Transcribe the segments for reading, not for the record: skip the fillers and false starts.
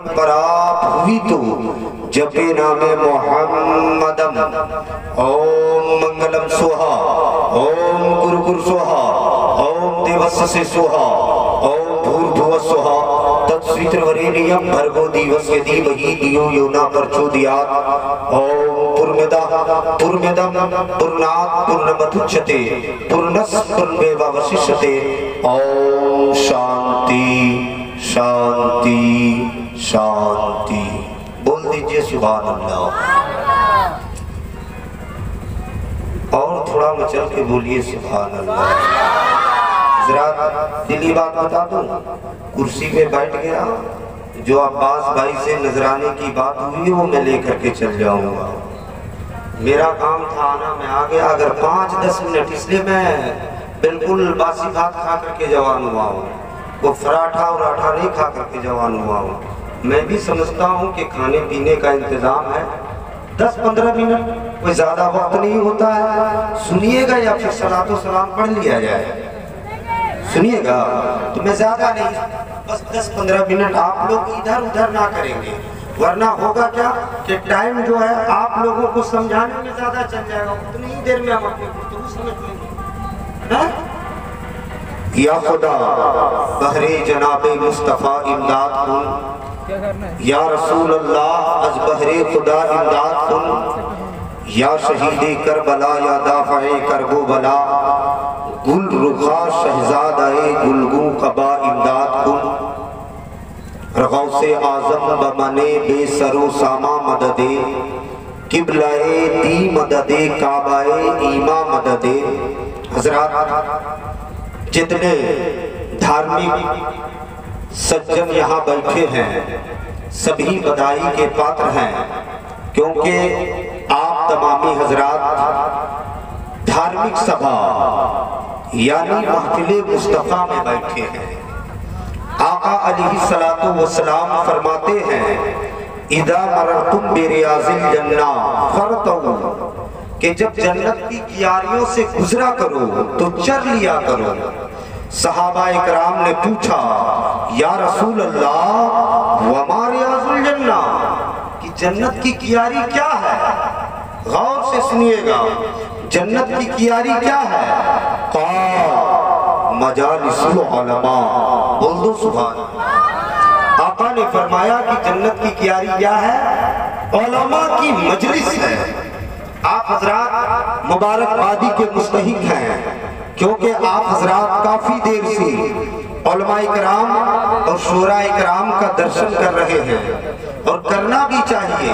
پر آپ ہوئی تو جپے نام محمدم اوم منگلم سوہا اوم گرگر سوہا اوم دیوس سے سوہا اوم بھور بھو سوہا تتسویتر ورینیم بھرگو دیوس یدی وہی دیو یونا پرچو دیات اوم پرمدہ پرمدم پرنات پرنمدھچتے پرنس پرنبیوہ وششتے اوم شانتی شانتی شانتی بول دیجئے سبحان اللہ اور تھوڑا مچل کے بولیے سبحان اللہ حضرات دلی بات بتا دوں کرسی پہ بیٹھ گیا جو عباس بھائی سے نذرانے کی بات ہوئی وہ میں لے کر کے چل جاؤں گا میرا کام تھا آنا میں آ گیا اگر 5-10 منٹ اس لیے میں بالکل باسی بات کھا کر کے جوان ہوا ہوں وہ فراٹھا اور آٹھا نہیں کھا کر کے جوان ہوا ہوں میں بھی سمجھتا ہوں کہ کھانے پینے کا انتظام ہے 10-15 منٹ کوئی زیادہ وقت نہیں ہوتا ہے سنیے گا یا پھر صلاۃ و سلام پڑھ لیا جائے سنیے گا تو میں زیادہ نہیں بس 10-15 منٹ آپ لوگ ادھر ادھر نہ کریں گے ورنہ ہوگا کیا کہ ٹائم جو ہے آپ لوگوں کو سمجھانے میں زیادہ چل جائے گا اتنی ہی دیر میں ہم اپنے گفتگو سمجھ لیں گے یا خدا بہر جناب مصطفیٰ امداد کن یا رسول اللہ از بہر خدا امداد کن یا شہید کربلا یا دافع کرب و بلا گل رخا شہزادہ گلگوں قبا امداد کن غوث اعظم بمنے بے سر و ساما مددے قبلہ دی مددے کعبہ ایما مددے حضرات جتنے دھارمک سجن یہاں بیٹھے ہیں سبھی بدائی کے پاتر ہیں کیونکہ آپ تمامی حضرات دھارمک سبھا یعنی محفل مصطفیٰ میں بیٹھے ہیں آقا علیہ السلام فرماتے ہیں اذا مررتم بریاض الجنہ فرتعوا کہ جب جنت کی کیاریوں سے گزرا کرو تو چر لیا کرو صحابہ اکرام نے پوچھا یا رسول اللہ وما ریاض الجنہ کہ جنت کی کیاری کیا ہے غور سے سنیے گا جنت کی کیاری کیا ہے قال مجالس العلماء بول دو سبحان آقا نے فرمایا کہ جنت کی کیاری کیا ہے علماء کی مجلس ہے آپ حضرات مبارک بادی کے مستحق ہیں کیونکہ آپ حضرات کافی دیر سے علماء کرام اور شورا کرام کا درشن کر رہے ہیں اور کرنا بھی چاہیے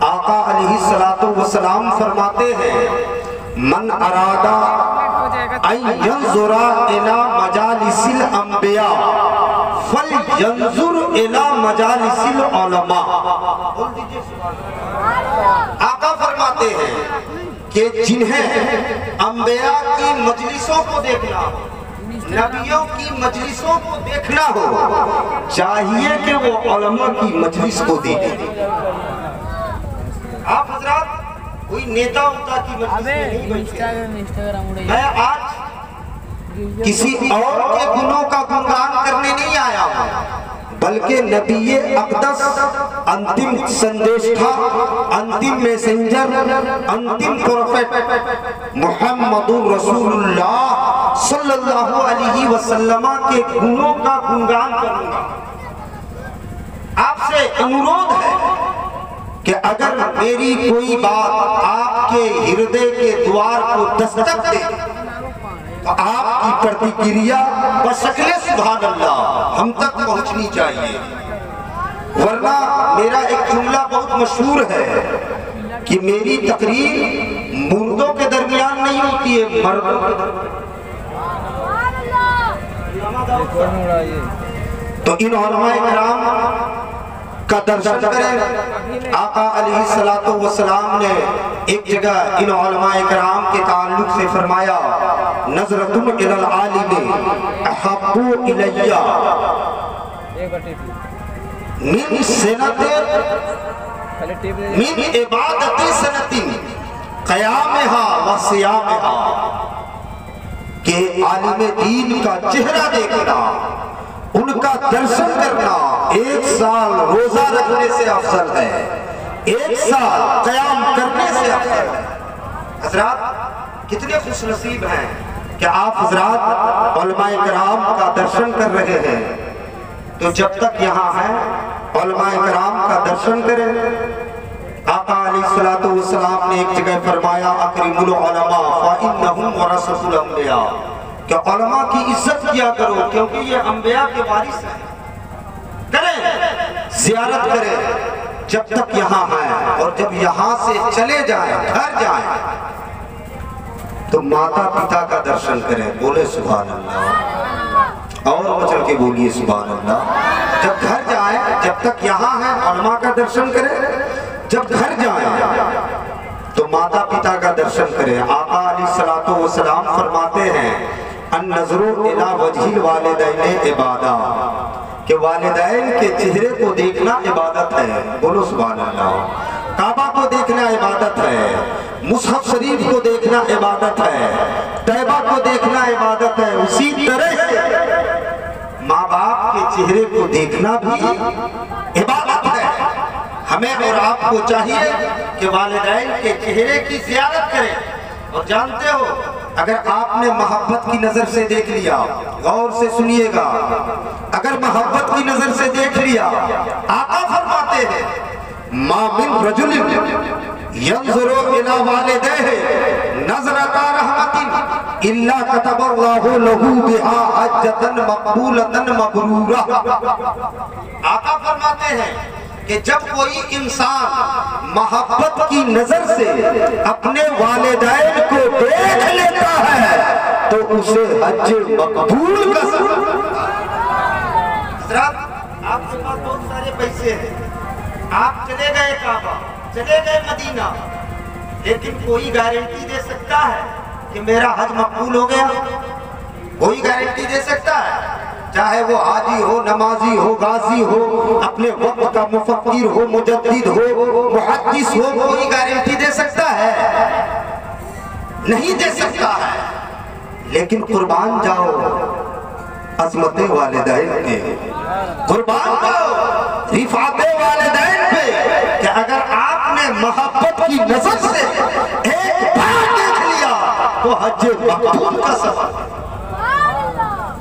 آقا علیہ السلام فرماتے ہیں من ارادہ ان ينظر الى مجالس الانبیاء فلینظر الى مجالس العلماء آقا فرماتے ہیں کہ جنہیں انبیاء کی مجلسوں کو دیکھنا ہو نبیوں کی مجلسوں کو دیکھنا ہو چاہیے کہ وہ علماء کی مجلس کو دیکھیں آپ حضرات کوئی نیتا ہوتا کی مجلس میں نہیں بیٹھے میں آج کسی اور کے گنوں کا گنگان کرنے نہیں آیا ہوں بلکہ نبی اقدس انتم سندیشٹھا انتم میسنجر انتم پروفیٹ محمد رسول اللہ صلی اللہ علیہ وسلم کے گنوں کا گنگان کروں گا آپ سے انورودھ ہے کہ اگر میری کوئی بات آپ کے ہردے کے دوار کو دستک دے تو آپ کی پرتیکریا بشکل سبحان اللہ ہم تک پہنچنی چاہیے ورنہ میرا ایک جملہ بہت مشہور ہے کہ میری تقریر مردوں کے درمیان نہیں ہوتی ہے مردوں کے درمیان تو ان علماء کرام کا درشن کریں آقا علیہ السلام نے ایک جگہ ان علماء کرام کے تعلق سے فرمایا نظرتم الی العالم احب الی من سنت من عبادت سنت قیامہا و سیامہا کہ عالم دین کا چہرہ دیکھنا ان ان کا درشن کرنا 1 سال روزہ رکھنے سے افضل ہے، 1 سال قیام کرنے سے افضل ہے۔ حضرات کتنے خوش نصیب ہیں کہ آپ حضرات علماء کرام کا درشن کر رہے ہیں، تو جب تک یہاں ہیں علماء کرام کا درشن کریں۔ آقا علیہ السلام نے ایک جگہ فرمایا اکرم العلماء فإنہم ورثۃ الانبیاء، کہ علماء کی عزت کیا کرو کیونکہ یہ انبیاء کے وارث ہیں۔ کریں، زیارت کریں جب تک یہاں ہیں، اور جب یہاں سے چلے جائیں، گھر جائیں، تو ماتا پتا کا درشن کریں۔ بولے سبحان اللہ، اور مچل کے بولیے سبحان اللہ۔ جب گھر جائیں، جب تک یہاں ہیں علماء کا درشن کریں، جب گھر جائیں تو ماتا پتا کا درشن کریں۔ آقا علیہ السلام فرماتے ہیں النظر الی وجہ الوالدین عبادہ، کہ والدین کے چہرے کو دیکھنا عبادت ہے۔ بولو سبحان اللہ۔ کعبہ کو دیکھنا عبادت ہے، مصحف شریف کو دیکھنا عبادت ہے، طیبہ کو دیکھنا عبادت ہے۔ اسی طرح سے ماں باپ کے چہرے کو دیکھنا بھی عبادت ہے۔ ہمیں اور آپ کو چاہیے کہ والدین کے چہرے کی زیارت کریں۔ اور جانتے ہو، اگر آپ نے محبت کی نظر سے دیکھ لیا، غور سے سنیے گا، اگر محبت کی نظر سے دیکھ لیا، آقا فرماتے ہیں ما من رجل ينظر الى والديه نظرة رحمة الا كتب الله له بها حجة مقبولة مبرورة۔ آقا فرماتے ہیں کہ جب کوئی انسان محبت کی نظر سے اپنے والدین کو دیکھ لیتا ہے تو اسے حج مقبول کا سبب ہوتا ہے۔ حضرات آپ کے پاس بہت سارے پیسے ہیں، آپ چلے گئے کعبہ، چلے گئے مدینہ، لیکن کوئی گارنٹی دے سکتا ہے کہ میرا حج مقبول ہو گیا؟ کوئی گارنٹی دے سکتا ہے؟ چاہے وہ حاجی ہو، نمازی ہو، غازی ہو، اپنے وقت کا مفکر ہو، مجدد ہو، محدث ہو، کوئی گارنٹی دے سکتا ہے؟ نہیں دے سکتا ہے۔ لیکن قربان جاؤ عظمت والدین کے، قربان جاؤ رفعت والدین پہ، کہ اگر آپ نے محبت کی نظر سے ایک بار دیکھ لیا تو حج مقبول کا سبب ہے۔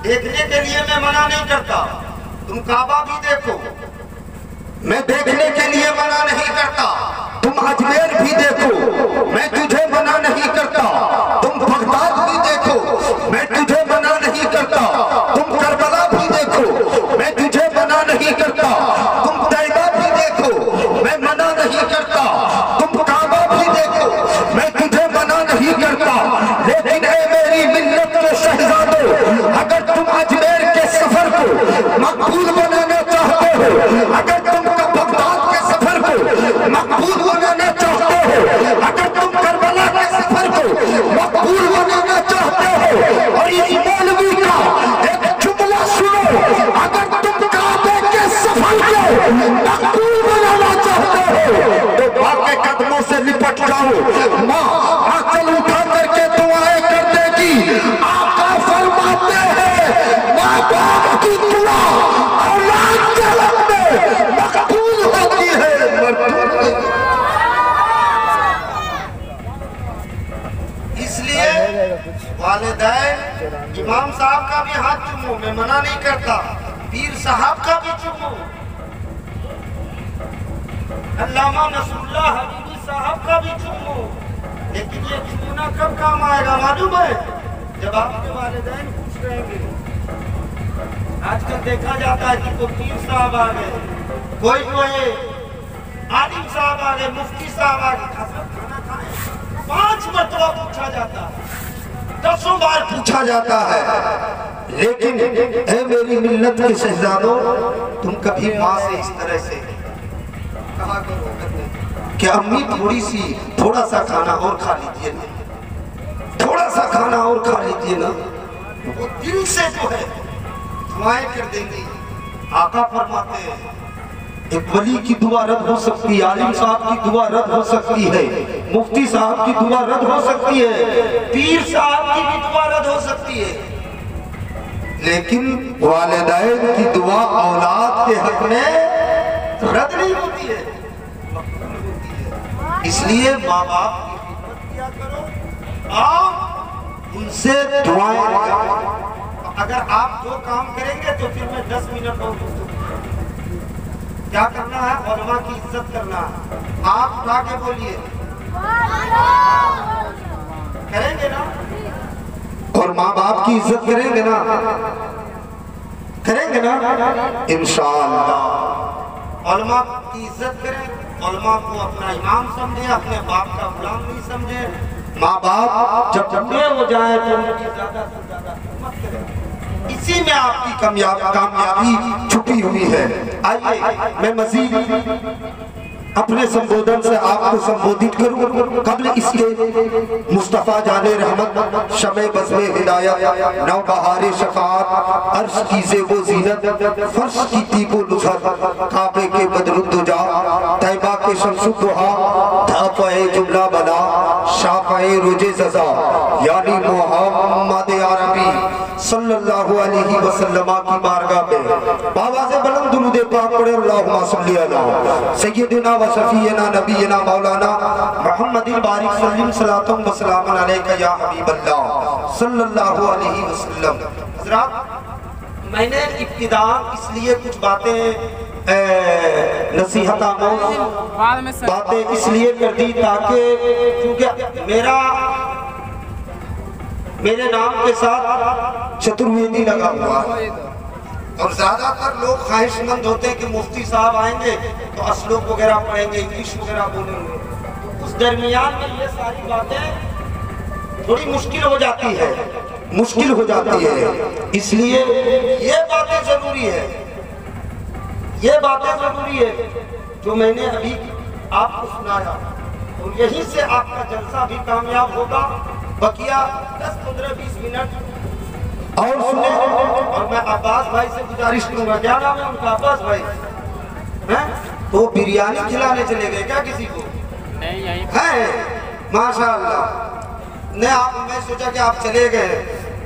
دیکھنے کے لیے میں منع نہیں کرتا، تم کعبہ بھی دیکھو، میں دیکھنے کے لیے منع نہیں کرتا، تم اجمیر بھی دیکھو، میں تجھے منع نہیں کرتا، تم بغداد بھی دیکھو، میں تجھے منع نہیں کرتا، تم کربلا بھی دیکھو، میں تجھے منع نہیں کرتا، تم طیبہ بھی دیکھو، میں منع نہیں کرتا، تم کعبہ بھی دیکھو، میں تجھے منع نہیں کرتا۔ لیکن اے میری ملت کے شہزادوں، اگر تم اجمیر کے سفر کو مقبول بنانا چاہتے ہو، اگر تم بغداد کے سفر کو مقبول بنانا چاہتے ہو، اگر تم کربلا کے سفر کو مقبول بنانا چاہتے ہو، اور اس مولوی کا ایک جملہ سنو، اگر تم کعبے کے سفر کو مقبول بنانا چاہتے ہو تو باقی قدموں سے لپٹ جاؤ، ماں آنچل اٹھا کر کے دعائیں کر دے گی۔ آقا فرماتے ہیں ماں باپ کی دعا اولاد کے رب میں مقبول ہوتی ہے، مردود نہیں۔ اس لیے والدین، امام صاحب کا بھی ہاتھ چومو، میں منع نہیں کرتا، پیر صاحب کا بھی چومو، علامہ نصر اللہ حبیبی صاحب کا بھی چومو، لیکن یہ چومنا کب کام آئے گا معلوم ہے؟ جب آپ کے والدین خوش رہیں گے۔ آج کل دیکھا جاتا ہے کہ کوئی پیر صاحب آ گئے، کوئی عالم صاحب آ گئے، مفتی صاحب آ گئے، حضرت کھانا کھائیں، 5 مرتبہ پوچھا جاتا ہے، 10 بار پوچھا جاتا ہے۔ لیکن اے میری ملت کے شہزادوں، تم کبھی ماں سے اس طرح سے کہا کرو کہ امی تھوڑا سا کھانا اور کھا لیجئے نا، تھوڑا سا کھانا اور کھا لیجئے نا، وہ دل سے جو ہے دعائیں کر دیں گی۔ آقا فرماتے ہیں ایک ولی کی دعا رد ہو سکتی ہے، عالم صاحب کی دعا رد ہو سکتی ہے، مفتی صاحب کی دعا رد ہو سکتی ہے، پیر صاحب کی بھی دعا رد ہو سکتی ہے، لیکن والدین کی دعا اولاد کے حق میں رد نہیں ہوتی ہے، اس لیے ماں باپ کی خدمت کیا کرو اور ان سے دعائیں کرو۔ اگر آپ جو کام کریں گے تو پھر میں 10 منٹ اور کیا کرنا ہے، علماء کی عزت کرنا ہے۔ آپ اٹھا کے بولیے کریں گے نا، اور ماں باپ کی عزت کریں گے نا، کریں گے نا انشاءاللہ۔ علماء کی عزت کریں، علماء کو اپنا امام سمجھے، اپنے باپ کا غلام نہیں سمجھے۔ ماں باپ جب بوڑھے ہو جائیں تو ان کی زیادہ سے زیادہ خدمت کریں، اسی میں آپ کی کامیابی چھپی ہوئی ہے۔ آئیے میں مزید اپنے سمبودن سے آپ کو سمبودت کروں، قبل اس کے مصطفیٰ جان رحمت، شمع بزم ہدایت، نو بہار شفاعت، عرش کی زیب و زینت، فرش کی تیب و لذت، کعبے کے بدر الدجا، طیبہ کے شمس الضحا، دھافع جملہ بلا، شافع رج ززا، یعنی محمد عربی صلی اللہ علیہ وسلم کی بارگاہ میں باواز بلند درود پاک پڑھے، اللہم صلی علی سیدنا و شفیعنا نبینا مولانا محمد بارک سلیم صلاۃ و سلام علیکہ یا حبیب اللہ صلی اللہ علیہ وسلم۔ حضرات، میں نے ابتداء اس لیے کچھ باتیں نصیحت آموز باتیں اس لیے کر دی تاکہ کیونکہ میرے نام کے ساتھ چترویدی لگا ہوا ہے، اور زیادہ تر لوگ خواہش مند ہوتے ہیں کہ مفتی صاحب آئیں گے تو اسلوب وغیرہ پڑھیں گے، انگلش وغیرہ بولیں گے، اس درمیان میں یہ ساری باتیں تھوڑی مشکل ہو جاتی ہے، اس لیے یہ باتیں ضروری ہے جو میں نے ابھی آپ کو سنایا، اور یہیں سے آپ کا جلسہ بھی کامیاب ہوگا۔ بقیہ 10, 15, 20 منٹ اور سنیں، اور میں عباس بھائی سے گزارش کروں گا، کیا نام ہے ان کا؟ عباس بھائی، وہ بریانی کھلانے چلے گئے کیا کسی کو؟ نہیں ہے، ماشاءاللہ۔ میں سوچا کہ آپ چلے گئے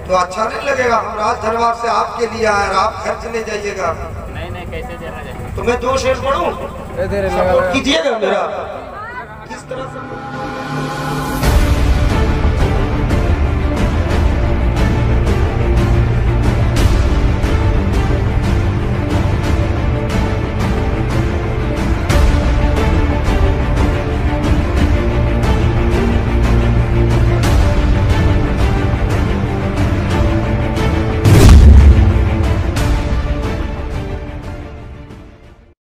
تو اچھا نہیں لگے گا، ہم راج دھنوار سے آپ کے لیے آئے اور آپ گھر چلے جائیے گا۔ نہیں کیسے دینا جائے تو میں 2 شعر پڑھوں، سپورٹ کیجئے گا میرا، کس طرح سے